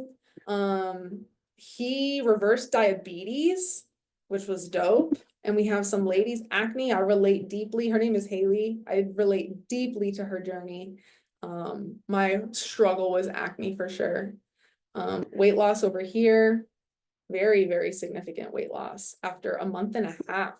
He reversed diabetes, which was dope. And we have some ladies, acne. I relate deeply. Her name is Haley. I relate deeply to her journey. My struggle was acne for sure. Weight loss over here. Very, very significant weight loss after a month and a half.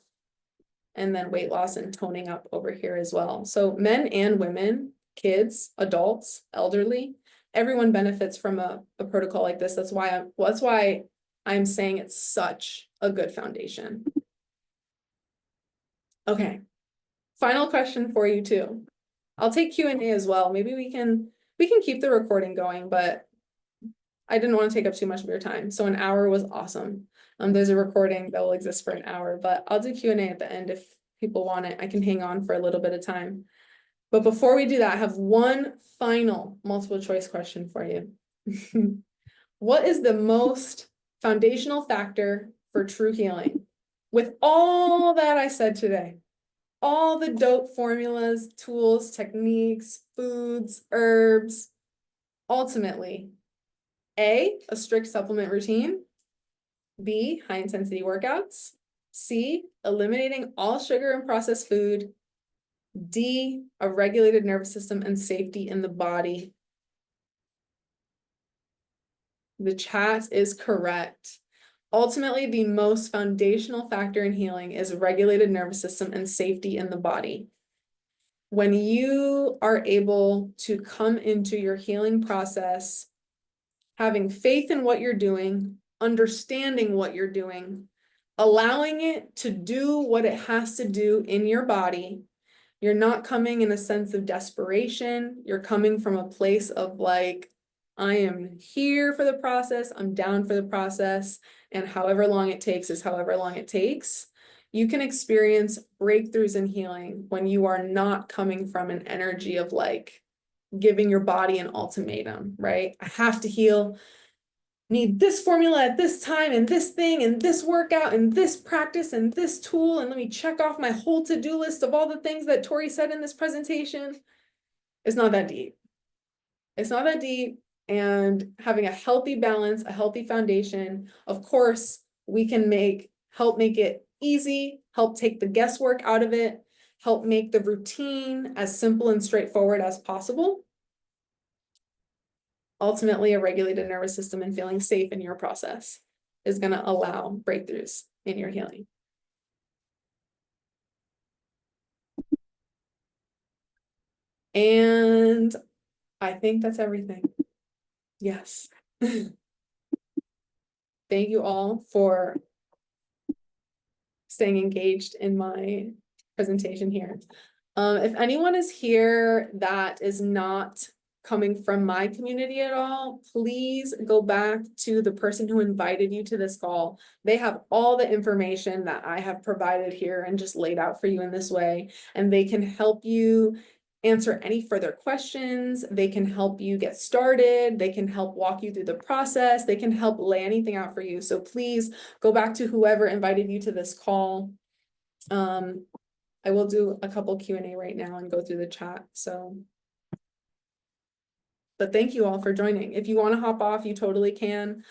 And then weight loss and toning up over here as well. So men and women, kids, adults, elderly, everyone benefits from a protocol like this. That's why I'm saying it's such a good foundation. Okay. Final question for you too. I'll take Q&A as well. Maybe we can keep the recording going, but I didn't want to take up too much of your time. So an hour was awesome. There's a recording that will exist for an hour, but I'll do Q&A at the end if people want it. I can hang on for a little bit of time. But before we do that, I have one final multiple choice question for you. What is the most foundational factor for true healing? With all that I said today, all the dope formulas, tools, techniques, foods, herbs, ultimately, A, a strict supplement routine, B, high intensity workouts, C, eliminating all sugar and processed food, D, a regulated nervous system and safety in the body. The chat is correct. Ultimately, the most foundational factor in healing is regulated nervous system and safety in the body. When you are able to come into your healing process, having faith in what you're doing, understanding what you're doing, allowing it to do what it has to do in your body, you're not coming in a sense of desperation. You're coming from a place of like, I am here for the process, I'm down for the process, and however long it takes is however long it takes. You can experience breakthroughs in healing when you are not coming from an energy of like giving your body an ultimatum, right? I have to heal, need this formula at this time and this thing and this workout and this practice and this tool, and let me check off my whole to-do list of all the things that Tori said in this presentation. It's not that deep. It's not that deep. And having a healthy balance, a healthy foundation, of course, we can help make it easy, help take the guesswork out of it, help make the routine as simple and straightforward as possible. Ultimately, a regulated nervous system and feeling safe in your process is going to allow breakthroughs in your healing. And I think that's everything. Yes. Thank you all for staying engaged in my presentation here. If anyone is here that is not coming from my community at all, please go back to the person who invited you to this call. They have all the information that I have provided here and just laid out for you in this way, and they can help you answer any further questions. They can help you get started. They can help walk you through the process. They can help lay anything out for you. So please go back to whoever invited you to this call. I will do a couple Q&A right now and go through the chat. But thank you all for joining. If you want to hop off, you totally can.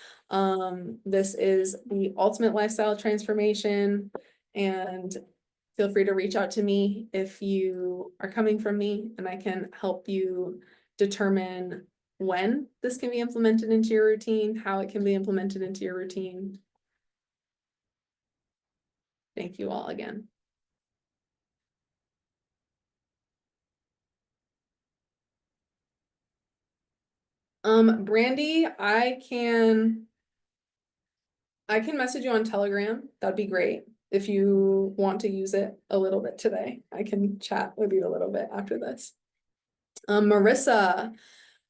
This is the ultimate lifestyle transformation, and feel free to reach out to me if you are coming from me, and I can help you determine when this can be implemented into your routine, how it can be implemented into your routine. Thank you all again. Brandy, I can message you on Telegram. That'd be great. If you want to use it a little bit today, I can chat with you a little bit after this. Marissa,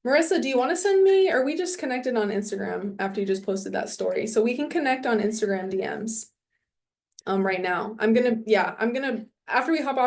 do you want to send me, or we just connected on Instagram after you just posted that story? So we can connect on Instagram DMs right now. I'm gonna, after we hop off